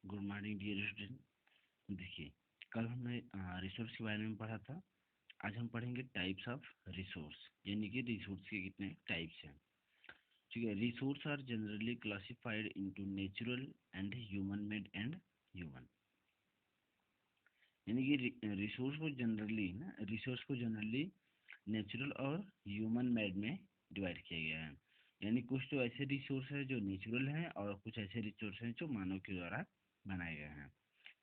Good morning dear student. देखिए, कल हमने रिसोर्स के बारे में पढ़ा था। आज हम पढ़ेंगे टाइप्स ऑफ रिसोर्स, यानी कि रिसोर्स के कितने टाइप्स हैं। ठीक है, resource are generally classified into natural and human made and human. यानी कि रिसोर्स को जनरली नेचुरल और ह्यूमन मेड में डिवाइड किया गया है। यानी कुछ तो ऐसे रिसोर्स है जो नेचुरल हैं और कुछ ऐसे रिसोर्स हैं जो मानव के द्वारा बनाए गए हैं।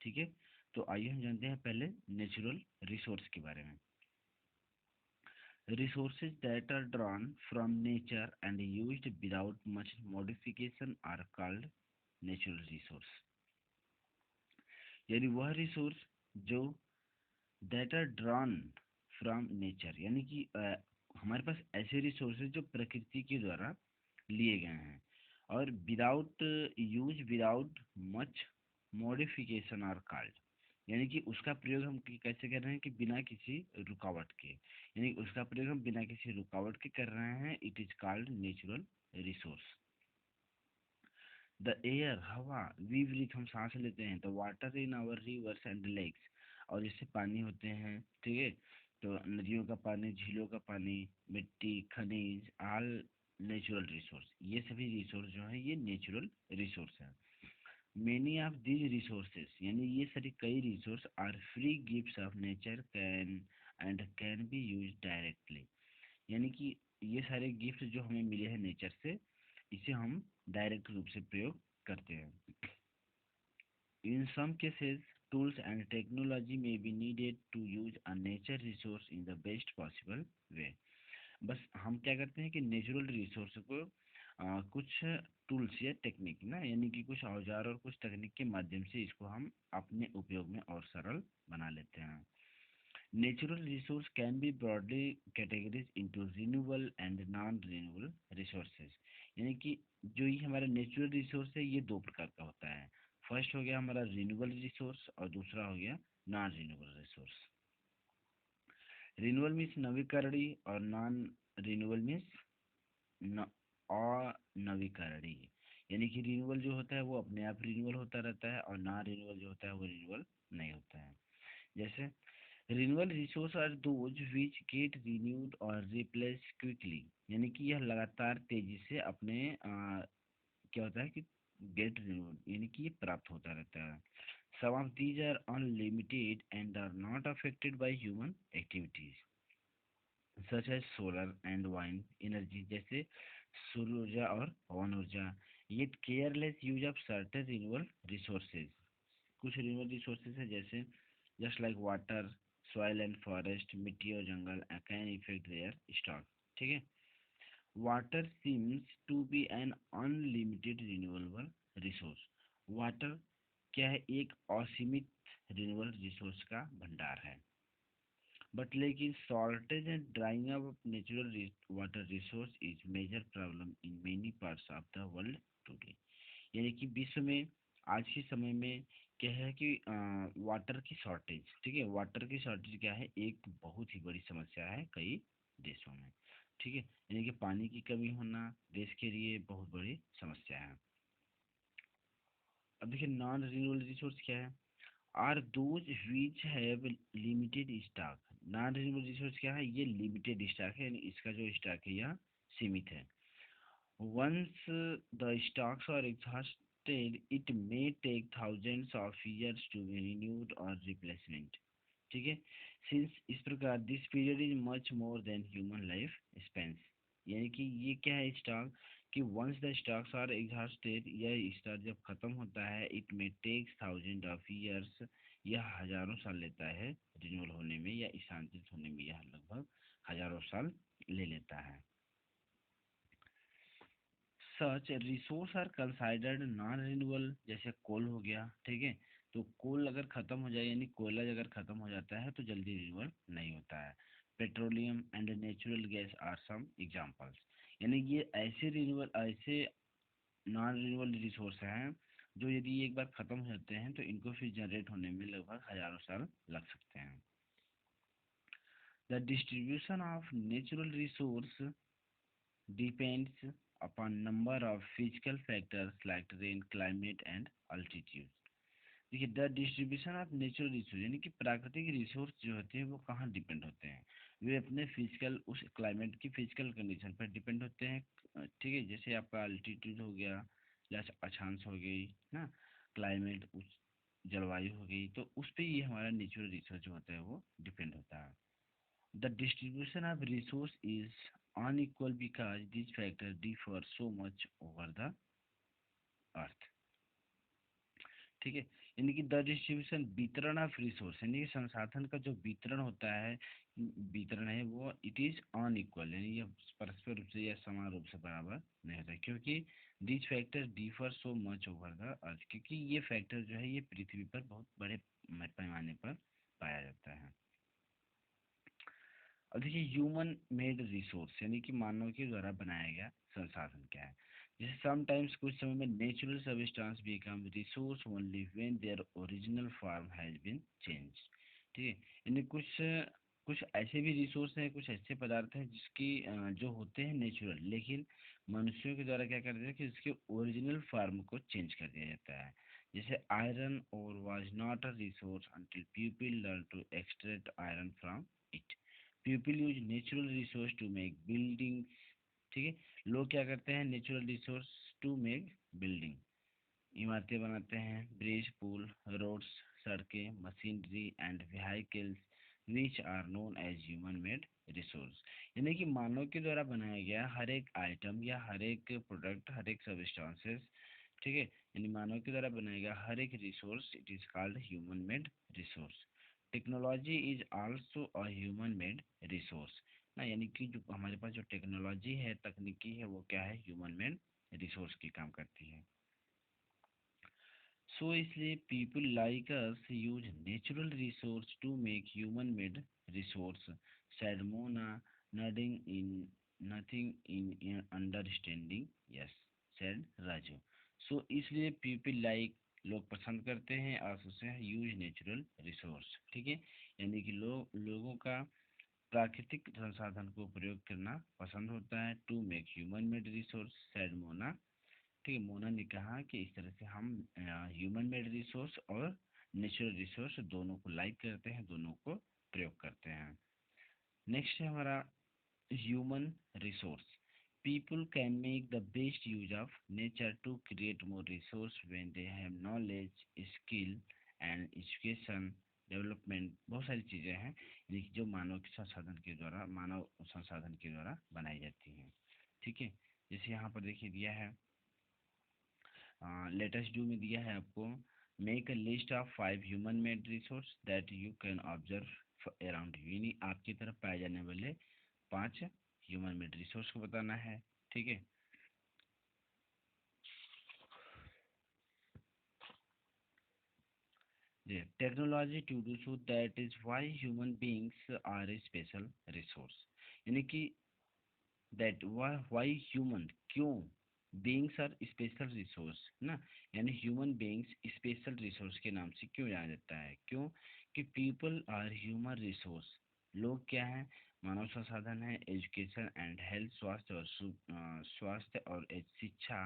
ठीक है, तो आइए हम जानते हैं पहले नेचुरल रिसोर्स के बारे में। Resources that are drawn from nature and used without much modification are called natural resource। यानी वह रिसोर्स जो that are drawn from nature, यानी कि हमारे पास ऐसे रिसोर्सेज जो प्रकृति के द्वारा लिए गए हैं और without much modification are called. यानी कि उसका प्रयोग हम कैसे कर रहे हैं कि बिना किसी रुकावट के, यानी उसका प्रयोग हम बिना किसी रुकावट के कर रहे हैं। It is called natural resource. The air, हवा, वी ब्रीथ, हम सांस लेते हैं। The water in our rivers and lakes, और जैसे पानी होते हैं, ठीक है, तो नदियों का पानी, झीलों का पानी, मिट्टी, खनिज, ऑल नेचुरल रिसोर्स। ये सभी रिसोर्स जो है ये नेचुरल रिसोर्स है। मेनी ऑफ दीज रिसोर्सेज, यानी ये सारी कई resource are free gifts of nature can be use directly. यानी कि ये सारे गिफ्ट जो हमें मिले हैं नेचर से, इसे हम डायरेक्ट रूप से प्रयोग करते हैं। In some cases tools and technology may be needed to use a nature resource in the best possible way। बस हम क्या करते हैं कि नेचुरल रिसोर्स को कुछ टूल्स या टेक्निक ना, यानी कि कुछ औजार और कुछ तकनीक के माध्यम से इसको हम अपने उपयोग में और सरल बना लेते हैं। Natural resource can be broadly categories into renewable and non renewable resources. यानी कि जो ये हमारा नेचुरल रिसोर्स है ये दो प्रकार का होता है। फर्स्ट हो गया हमारा रिन्यूएबल रिसोर्स और दूसरा हो गया non renewable resource. Renewable means नवीकरणीय और नॉन रिन्यूएबल मीन्स अनवीकरणीय। यानी कि रिन्यूएबल जो होता है वो अपने आप रिन्यूअल होता रहता है और नॉन रिन्यूएबल जो होता है वो रिन्यूअल नहीं होता है। जैसे renewable resource are those which get renewed और रिप्लेस क्विकली। यानी कि यह लगातार तेजी से अपने क्या होता है कि गेट रिन्यूड, यानी कि ये प्राप्त होता रहता है। Some of these are unlimited and are not affected by human activities such as solar and wind energy. जैसे सूर्य ऊर्जा और पवन ऊर्जा। ये careless use of certain renewable resources. कुछ रिन्यूएबल रिसोर्सेज है जैसे just like water, soil and forest, मिट्टी और जंगल कैन इफेक्ट देयर स्टॉक। ठीक है, water seems to be an unlimited renewable resource. Water क्या है, एक असीमित रिन्यूएबल रिसोर्स का भंडार है। बट लेकिन shortage and drying up of natural water resource is major problem in many parts of the world today. यानी कि विश्व में आज के समय में क्या है कि वाटर की शॉर्टेज, ठीक है, वाटर की शॉर्टेज क्या है, एक बहुत ही बड़ी समस्या है कई देशों में। ठीक है, यानी कि पानी की कमी होना देश के लिए बहुत बड़ी समस्या है। अब देखिए नॉन रिन्यूएबल रिसोर्स क्या है, are those which have limited stock. Non renewable resource क्या है, ये लिमिटेड स्टॉक है, यानी इसका जो स्टॉक है यह सीमित है। Once the stocks are exhausted it may take thousands of years to be renewed और रिप्लेसमेंट। ठीक है, सिंस इस प्रकार this period is much more than human life spans. यानी कि ये क्या है स्टॉक, कि once the stocks are exhausted, यह स्टॉक जब खत्म होता है, it may takes thousand of years, यह हजारों साल लेता है रिन्यूअल होने में या स्थानांतरित होने में, यह लगभग हजारों साल ले लेता है। Such resource are considered non renewable, जैसे कोल हो गया। ठीक है, तो कोल अगर खत्म हो जाए, यानी कोयला अगर खत्म हो जाता है तो जल्दी रिन्यूएबल नहीं होता है। Petroleum and natural gas are some examples. यानी ये ऐसे नॉन रिन्यूएबल रिसोर्स हैं जो यदि एक बार खत्म हो जाते हैं तो इनको फिर जनरेट होने में लगभग हजारों साल लग सकते हैं। The distribution of natural resource depends upon number of physical factors like rain, climate and altitude। देखिए the distribution of natural resource यानी कि प्राकृतिक रिसोर्स जो होते हैं वो कहाँ डिपेंड होते हैं, वे अपने फिजिकल उस क्लाइमेट की फिजिकल कंडीशन पर डिपेंड होते हैं। ठीक है, जैसे आपका अल्टीट्यूड हो गया या अक्षांश हो गई ना, क्लाइमेट उस जलवायु हो गई, तो उस पे ये हमारा नेचुरल रिसोर्स जो होता है वो डिपेंड होता है। The distribution of resource is unequal because this factor differ so much over the earth. ठीक है, यानी कि द डिस्ट्रीब्यूशन वितरण ऑफ रिसोर्स यानी कि संसाधन का जो वितरण होता है, वितरण है वो इट इज अनइक्वल यानी ये परस्पर रूप से या समान रूप से बराबर नहीं होता है, क्योंकि this factor differ so much over the earth, क्योंकि ये फैक्टर जो है ये पृथ्वी पर बहुत बड़े पैमाने पर पाया जाता है। अब देखिए ह्यूमन मेड रिसोर्स यानी कि मानव के द्वारा बनाया गया संसाधन क्या है। जैसे समटाइम्स कुछ समय में natural substance become resource only when their original form has been change. ठीक है, यानी कुछ कुछ ऐसे भी रिसोर्स हैं, कुछ ऐसे पदार्थ हैं जिसकी जो होते हैं नेचुरल, लेकिन मनुष्यों के द्वारा क्या करते हैं कि उसके ओरिजिनल फॉर्म को चेंज कर दिया जाता है। जैसे iron ore was not a resource until people learn to extract iron from it. People use natural resource to make building. ठीक है, लोग क्या करते हैं natural resource to make building, इमारतें बनाते हैं, ब्रिज पुल रोड्स सड़कें machinery and vehicles which are known as human made resource. यानी कि मानव के द्वारा बनाया गया हर एक आइटम या हर एक प्रोडक्ट हर एक सबस्टांसेस, ठीक है, यानी मानव के द्वारा बनाया गया हर एक resource it is called human made resource. Technology is also a human made resource ना, यानी कि जो हमारे पास जो टेक्नोलॉजी है तकनीकी है वो क्या है ह्यूमन मेड रिसोर्स की काम करती है। सो इसलिए people like us use natural resource to make human made resource, said Mona, nodding in nothing in understanding. Yes, said Raju. So इसलिए पीपल लाइक लोग पसंद करते हैं और उसे यूज नेचुरल रिसोर्स। ठीक है, यानी कि लोगों का प्राकृतिक संसाधन को प्रयोग करना पसंद होता है। To make human made resource said Mona. ठीक है, मोना ने कहा कि इस तरह से हम ह्यूमन मेड रिसोर्स और नेचुरल रिसोर्स दोनों को लाइक करते हैं, दोनों को प्रयोग करते हैं। नेक्स्ट है हमारा human resource. People can make the best use of nature to create more resource when they have knowledge skill and education development. बहुत सारी चीज़ें हैं लेकिन जो मानव के संसाधन के द्वारा मानव संसाधन के द्वारा बनाई जाती हैं। ठीक है, जैसे यहाँ पर देखिए दिया है लेटेस्ट डू में दिया है आपको, make a list of 5 human made resource that you can observe around you, यानी आपकी तरफ पाए जाने वाले 5 ह्यूमन मेड रिसोर्स को बताना है। ठीक है, technology to do so that is why human beings are a special resource, यानी कि दैट व्हाई ह्यूमन क्यों, बीइंग्स आर स्पेशल रिसोर्स ना, यानी ह्यूमन बीइंग्स स्पेशल रिसोर्स के नाम से क्यों जाना जाता है, क्यों कि पीपल आर ह्यूमन रिसोर्स, लोग क्या है मानव संसाधन है। एजुकेशन एंड हेल्थ स्वास्थ्य और स्वास्थ्य और शिक्षा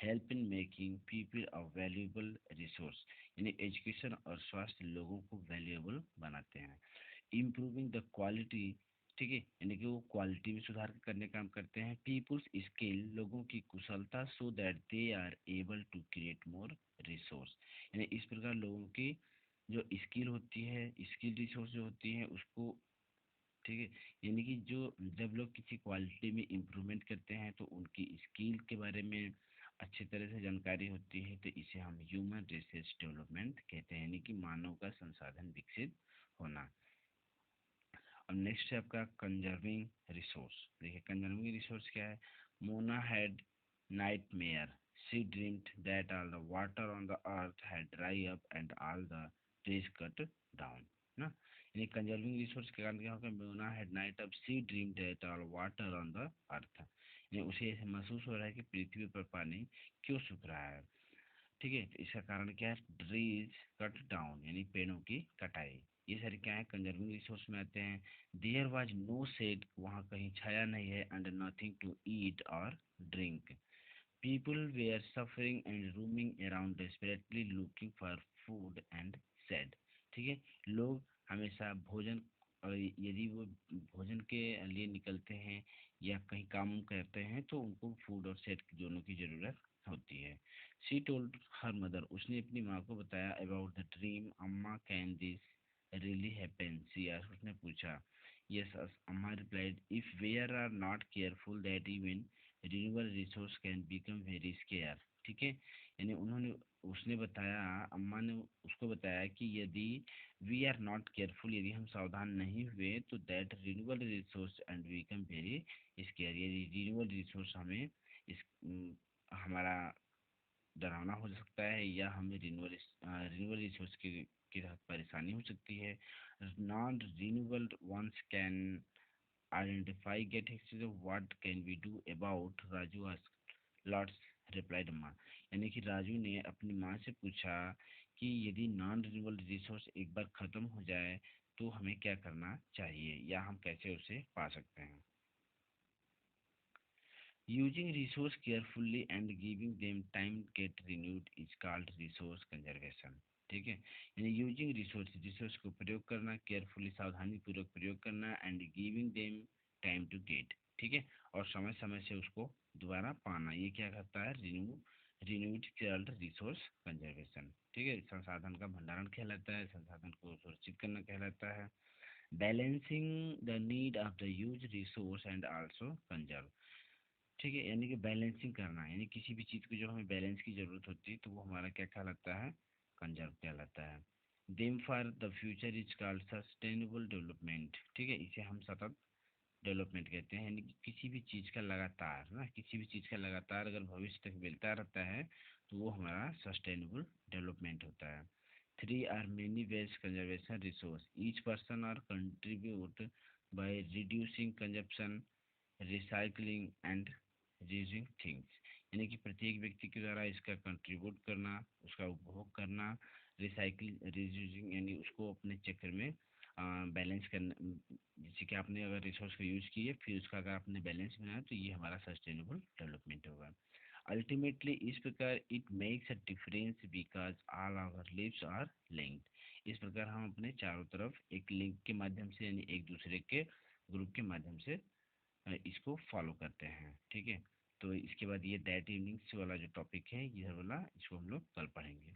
help in making people a valuable resource, यानी एजुकेशन और स्वास्थ्य लोगों को वैल्यूएबल बनाते हैं। इम्प्रूविंग द क्वालिटी, ठीक है, यानी कि वो क्वालिटी में सुधार करने का काम करते हैं। पीपुल्स स्किल लोगों की कुशलता so that they are able to create more resource, यानी इस प्रकार लोगों की जो स्किल होती है स्किल रिसोर्स जो होती है उसको, ठीक है, यानी कि जो जब लोग किसी क्वालिटी में इम्प्रूवमेंट करते हैं तो उनकी स्किल के बारे में अच्छी तरह से जानकारी होती है, तो इसे हम ह्यूमन रिसोर्स डेवलपमेंट कहते हैं, यानी कि मानव का संसाधन विकसित होना। अब नेक्स्ट है आपका कंजर्विंग रिसोर्स। देखिए कंजर्विंग रिसोर्स क्या है। Mona had nightmare, she dreamed that all the water on the earth had dry up and all the trees cut down ना, यानी कंजर्विंग रिसोर्स के कारण क्या होगा, Mona had night up she dreamed that all water on the earth, यानी उसे ऐसे महसूस हो रहा है कि पृथ्वी पर पानी क्यों सूख रहा है। ठीक है, तो इसका कारण क्या है, ट्रीज कट डाउन यानी पेड़ों की कटाई, ये सारे क्या है कंजर्विंग रिसोर्स में आते हैं। देयर वाज नो शेड, वहाँ कहीं छाया नहीं है, एंड नथिंग टू ईट और drink, people were suffering and roaming around desperately looking for food and said. ठीक है, लोग हमेशा भोजन, और यदि वो भोजन के लिए निकलते हैं या कहीं काम करते हैं तो उनको फूड और सेड दोनों की ज़रूरत होती है। शी टोल्ड हर मदर, उसने अपनी माँ को बताया about the dream, Amma can this really happen, she asked, उसने पूछा। Yes, Amma replied, if we are not careful that even renewable resource can become very scare. ठीक है, यानी उन्होंने, उसने बताया, अम्मा ने उसको बताया कि यदि वी आर नॉट केयरफुल, यदि हम सावधान नहीं हुए तो that renewable resource and become very square, यदि रिन्यूएबल रिसोर्स हमें इस हमारा डरावना हो सकता है या हमें रिन्यूएबल रिसोर्स की तहत परेशानी हो सकती है। Non renewable ones can identify get history of what can we do about, Raju asked, lots replied Amma. यानी कि राजू ने अपनी माँ से पूछा कि यदि नॉन रिन्यूएबल रिसोर्स एक बार खत्म हो जाए तो हमें क्या करना चाहिए या हम कैसे उसे पा सकते हैं। Using resource carefully and giving them time to get renewed is called resource conservation। ठीक है, यानी यूजिंग रिसोर्स, रिसोर्स को प्रयोग करना, केयरफुली सावधानी पूर्वक प्रयोग करना, and giving them time to get. ठीक है, और समय समय से उसको दोबारा पाना, ये क्या करता है, रिन्यूड कॉल्ड रिसोर्स कंजर्वेशन। ठीक है, संसाधन का भंडारण कहलाता है, संसाधन को सुरक्षित करना कहलाता है। Balancing the need of the use resource and also conserve. ठीक है, यानी कि बैलेंसिंग करना, यानी किसी भी चीज़ को जब हमें बैलेंस की ज़रूरत होती है तो वो हमारा क्या कहलाता है, कंजर्व कहलाता है। Them for the future is called sustainable development. ठीक है, इसे हम सतत डेवलपमेंट कहते हैं, यानी कि किसी भी चीज़ का लगातार ना, किसी भी चीज़ का लगातार अगर भविष्य तक मिलता रहता है तो वो हमारा सस्टेनेबल डेवलपमेंट होता है। Three are many ways conservation resource, each person are contribute by reducing consumption, recycling and reusing things. यानी कि प्रत्येक व्यक्ति के द्वारा इसका कंट्रीब्यूट करना, उसका उपभोग करना, रिसाइकिल रीयूजिंग यानी उसको अपने चक्र में बैलेंस करना, जैसे कि आपने अगर रिसोर्स का यूज किए फिर उसका अगर आपने बैलेंस बनाया तो ये हमारा सस्टेनेबल डेवलपमेंट होगा। अल्टीमेटली इस प्रकार it makes a difference because all our lives are linked. इस प्रकार हम अपने चारों तरफ एक लिंक के माध्यम से यानी एक दूसरे के ग्रुप के माध्यम से इसको फॉलो करते हैं। ठीक है, तो इसके बाद ये दैट इवनिंग्स वाला जो टॉपिक है ये वाला, इसको हम लोग कल पढ़ेंगे।